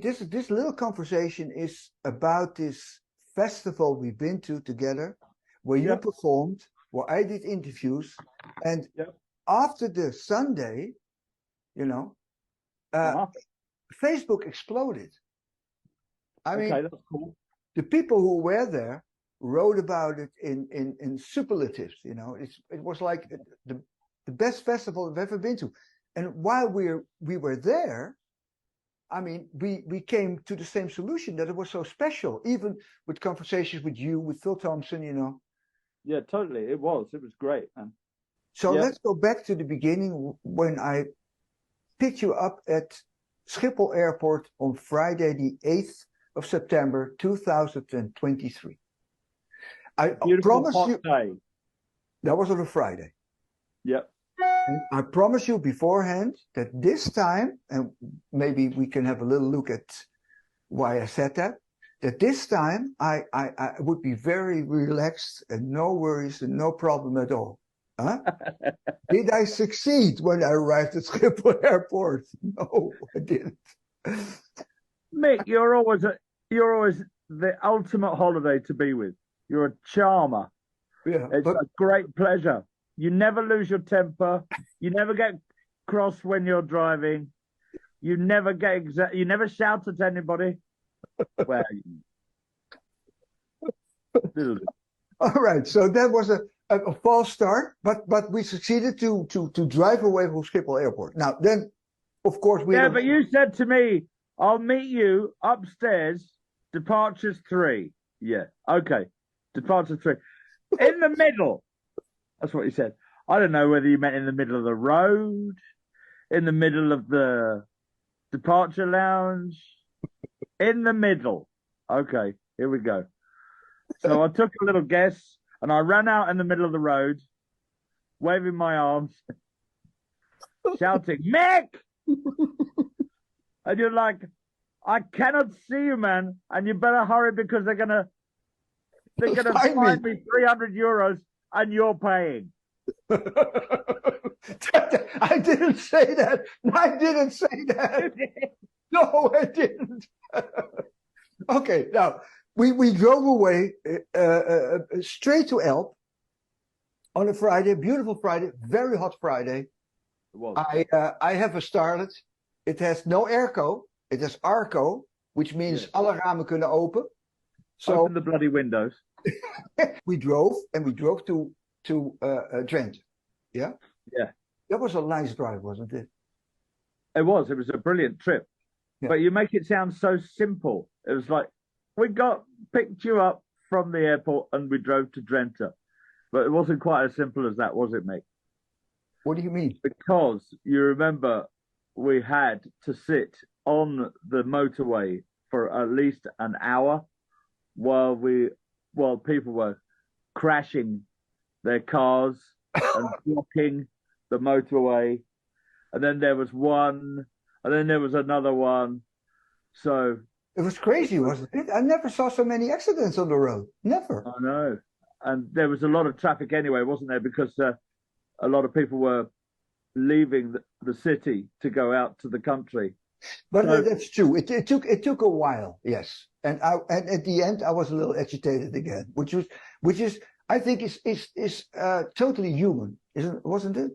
This little conversation is about this festival we've been to together, where you Yep. performed, where I did interviews, and Yep. after the Sunday, you know, uh, Uh-huh. Facebook exploded. I mean, Okay, that's cool. the people who were there wrote about it in superlatives. You know, it was like the best festival I've ever been to. And while we were there, I mean, we came to the same solution that it was so special, even with conversations with you, with Phil Thompson, you know. Yeah, totally. It was great, man. So Yeah. let's go back to the beginning when I picked you up at Schiphol Airport on Friday, the 8th of September, 2023. I Beautiful promise hot you, day. that was on a Friday. Yep. And I promise you beforehand that this time, and maybe we can have a little look at why I said that this time I would be very relaxed and no worries and no problem at all. Huh? Did I succeed when I arrived at Schiphol Airport? No, I didn't. Mick, you're always the ultimate holiday to be with. You're a charmer. Yeah, It's but a great pleasure. You never lose your temper. You never get cross when you're driving. You never get you never shout at anybody. Well, all right. So that was a false start, but we succeeded to drive away from Schiphol Airport. Now then, of course, we yeah, had but you said to me, "I'll meet you upstairs. Departures 3." Yeah, okay. Departure 3. In the middle. That's what you said. I don't know whether you meant in the middle of the road, in the middle of the departure lounge, in the middle. Okay, here we go. So I took a little guess and I ran out in the middle of the road, waving my arms, shouting, "Mick!" And you're like, "I cannot see you, man, and you better hurry because they're gonna fine me 300 euros and you're paying." I didn't say that. I didn't say that. No, I didn't. Okay, now we drove away straight to Elp on a Friday, beautiful Friday, very hot Friday. It was. I have a Starlet. It has no airco. It has Arco, which means alle ramen kunnen open. So open the bloody windows. we drove to Drenthe. Yeah? Yeah. That was a nice drive, wasn't it? It was. It was a brilliant trip. Yeah. But you make it sound so simple. It was like, we picked you up from the airport and we drove to Drenthe. But it wasn't quite as simple as that, was it, mate? What do you mean? Because you remember we had to sit on the motorway for at least an hour while people were crashing their cars and blocking the motorway. And then there was one, and then there was another one. So it was crazy, wasn't it? I never saw so many accidents on the road. Never. I know. And there was a lot of traffic anyway, wasn't there? Because a lot of people were leaving the city to go out to the country. But that's true. It took a while, yes. And at the end I was a little agitated again, which is I think is totally human, wasn't it?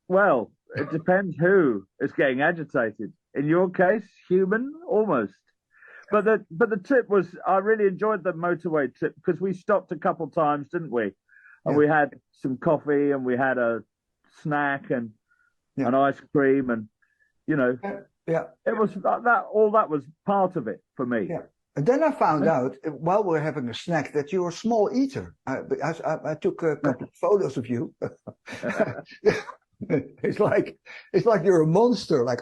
Well, it depends who is getting agitated. In your case, human almost. But the trip was, I really enjoyed the motorway trip because we stopped a couple times, didn't we? And we had some coffee and we had a snack and an ice cream and, you know, it was that, all that was part of it for me. Yeah. And then I found out while we were having a snack that you're a small eater. I took a couple of photos of you. It's like you're a monster. Like,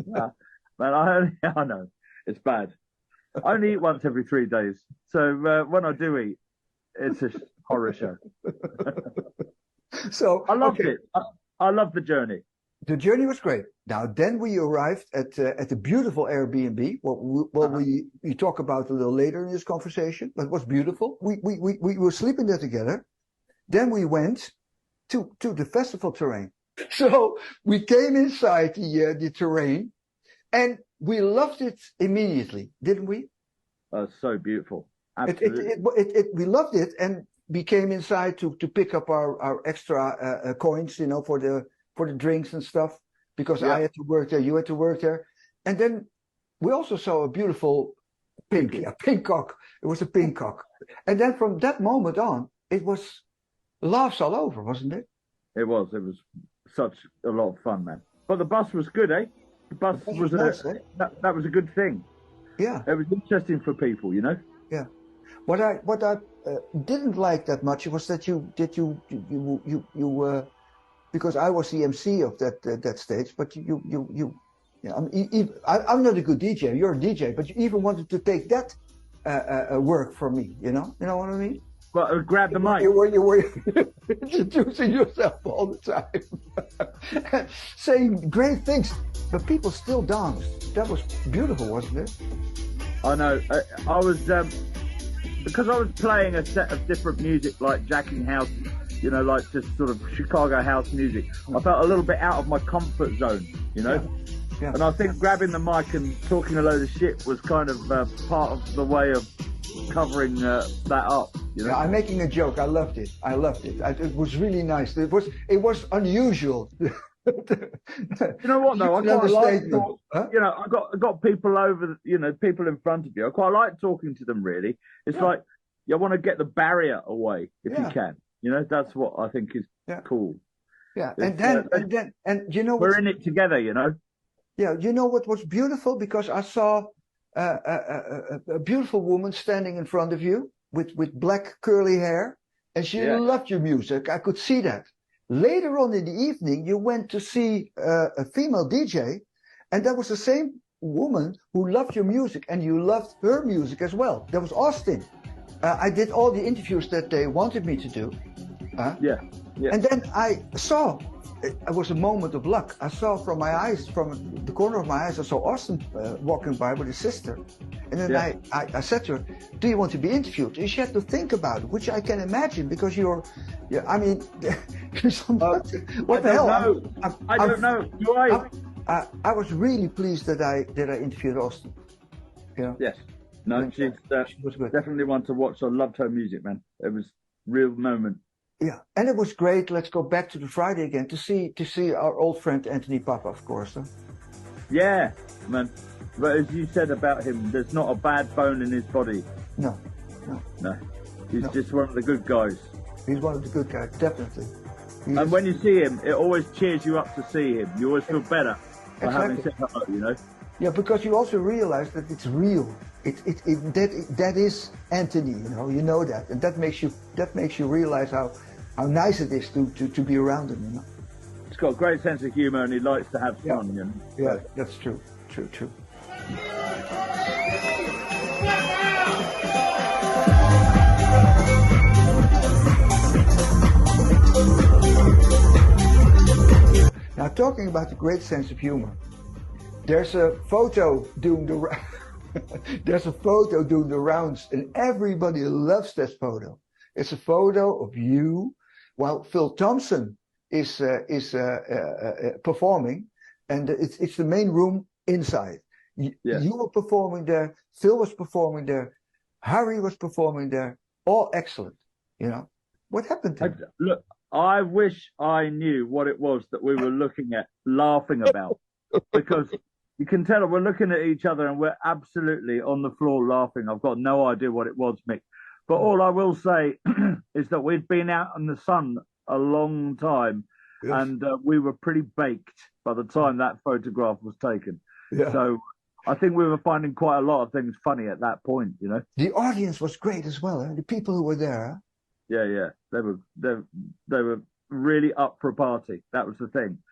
man, I know it's bad. I only eat once every 3 days, so when I do eat, it's a horror show. So I loved it. I loved the journey. The journey was great. Now, then we arrived at a beautiful Airbnb. We talk about a little later in this conversation, but it was beautiful. We were sleeping there together. Then we went to the festival terrain. So we came inside the terrain, and we loved it immediately, didn't we? So beautiful. Absolutely. We loved it and we came inside to pick up our extra coins, you know, for the drinks and stuff, because I had to work there, you had to work there. And then we also saw a beautiful pink cock. It was a pink cock. And then from that moment on, it was laughs all over, wasn't it? It was such a lot of fun, man. But the bus was good, eh? The bus was nice, eh? That was a good thing. Yeah. It was interesting for people, you know? Yeah. What I didn't like that much was that you because I was the MC of that stage, but I'm not a good DJ. You're a DJ, but you even wanted to take that work from me. You know what I mean? Well, grab the mic. You were introducing yourself all the time, saying great things, but people still danced. That was beautiful, wasn't it? I know. I was because I was playing a set of different music, like jacking house, you know, like just sort of Chicago house music. I felt a little bit out of my comfort zone, you know. Yeah. And I think grabbing the mic and talking a load of shit was kind of part of the way of covering that up. You know? Yeah, I'm making a joke. I loved it. It was really nice. It was unusual. You know what though? I quite like you know, I got people over, you know, people in front of you. I quite like talking to them. Really, it's like you want to get the barrier away if you can. You know, that's what I think is cool. Yeah, and then you know we're in it together. You know. Yeah, you know what was beautiful, because I saw a beautiful woman standing in front of you with black curly hair, and she loved your music. I could see that. Later on in the evening, you went to see a female DJ, and that was the same woman who loved your music, and you loved her music as well. That was Austin. I did all the interviews that they wanted me to do. And then I saw, it was a moment of luck. I saw from my eyes, from the corner of my eyes, I saw Austin walking by with his sister. And then I said to her, do you want to be interviewed? And she had to think about it, which I can imagine, because I mean, what the hell? I don't know. Do I? I was really pleased that I interviewed Austin. You know? Yes. No, she was good. Definitely one to watch. I loved her music, man. It was a real moment. Yeah, and it was great. Let's go back to the Friday again to see our old friend Anthony Papa, of course. Huh? Yeah, man. But as you said about him, there's not a bad bone in his body. No. He's just one of the good guys. He's one of the good guys, definitely. And when you see him, it always cheers you up to see him. You always feel better for having said hello, you know? Yeah, because you also realize that it's real. That is Anthony, you know that, and that makes you realize how nice it is to be around him, you know. He's got a great sense of humour and he likes to have fun, you know. Yeah, that's true. Now, talking about the great sense of humor, there's a photo doing the rounds, and everybody loves that photo. It's a photo of you while Phil Thompson is performing, and it's the main room inside. You were performing there, Phil was performing there, Harry was performing there, all excellent. You know what happened to you? Look, I wish I knew what it was that we were looking at, laughing about, because you can tell we're looking at each other and we're absolutely on the floor laughing. I've got no idea what it was, Mick. But all I will say is that we'd been out in the sun a long time, and we were pretty baked by the time that photograph was taken. Yeah. So I think we were finding quite a lot of things funny at that point, you know. The audience was great as well, the people who were there. Huh? Yeah. They were really up for a party. That was the thing.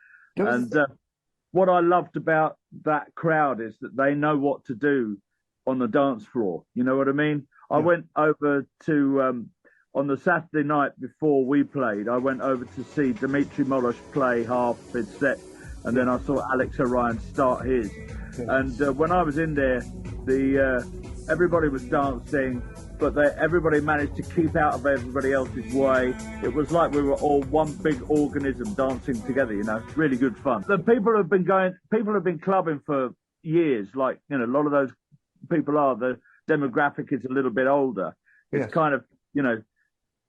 What I loved about that crowd is that they know what to do on the dance floor. You know what I mean? I went over to, on the Saturday night before we played, I went over to see Dimitri Molosh play half his set, and then I saw Alex Orion start his. And when I was in there, everybody was dancing, but everybody managed to keep out of everybody else's way. It was like we were all one big organism dancing together, you know. Really good fun. The people have been clubbing for years, like, you know, a lot of those people are, the demographic is a little bit older. It's kind of, you know,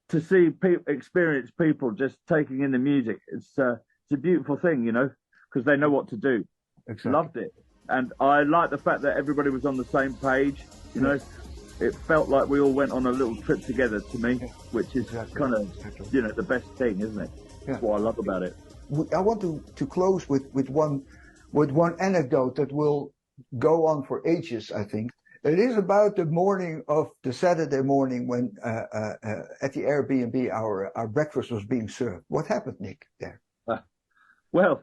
to see experienced people just taking in the music. It's a beautiful thing, you know, because they know what to do. Exactly. Loved it. And I like the fact that everybody was on the same page, you know. It felt like we all went on a little trip together to me, which is kind of, you know, the best thing, isn't it? That's what I love about it. I want to close with one anecdote that will go on for ages, I think. It is about the morning of the Saturday morning when at the Airbnb our breakfast was being served. What happened, Nick, there? Well,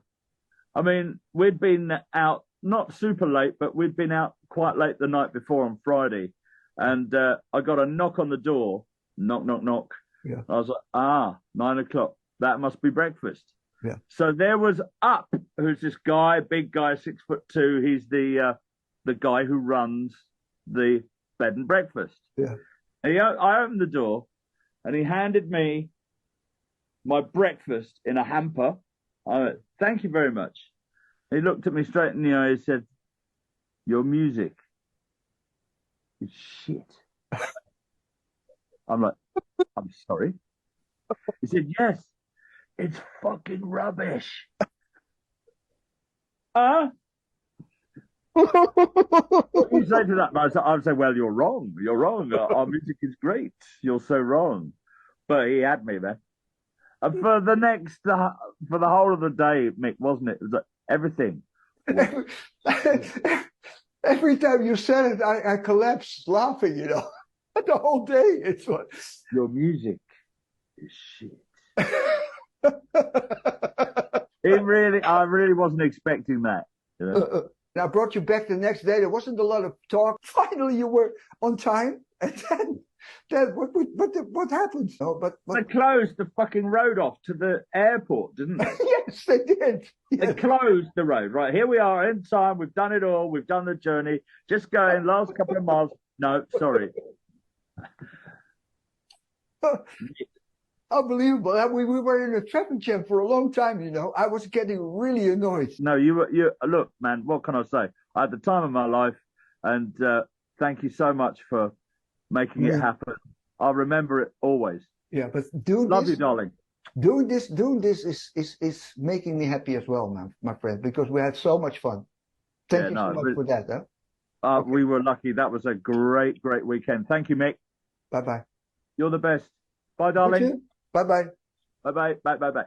I mean, we'd been out not super late, but we'd been out quite late the night before on Friday. And I got a knock on the door. Knock, knock, knock. Yeah. I was like, 9 o'clock. That must be breakfast. Yeah. So there was Up, who's this guy, big guy, 6'2". He's the guy who runs the bed and breakfast. Yeah. And I opened the door, and he handed me my breakfast in a hamper. I went, thank you very much. He looked at me straight in the eye and said, your music is shit. I'm like, I'm sorry. He said, yes, it's fucking rubbish. What do you say to that? I would say, well, you're wrong. You're wrong. Our music is great. You're so wrong. But he had me there. And for the whole of the day, Mick, wasn't it? It was like everything. Every time you said it, I collapsed laughing, you know. The whole day, it's what. Your music is shit. I really wasn't expecting that. You know? I brought you back the next day. There wasn't a lot of talk. Finally, you were on time. And then what happened? No, but they closed the fucking road off to the airport, didn't they? Yes, they did. Yes. They closed the road. Right, here we are in time. We've done it all. We've done the journey. Just going last couple of miles. No, sorry. Unbelievable. We were in a traffic jam for a long time, you know. I was getting really annoyed. No, you look, man, what can I say? I had the time of my life, and thank you so much for making it happen. I'll remember it always. Yeah, but love you, darling. Doing this is making me happy as well, man, my friend, because we had so much fun. Thank you so much for that, huh? Okay. We were lucky. That was a great weekend. Thank you, Mick. Bye-bye. You're the best. Bye, darling. Bye-bye. Bye-bye. Bye-bye.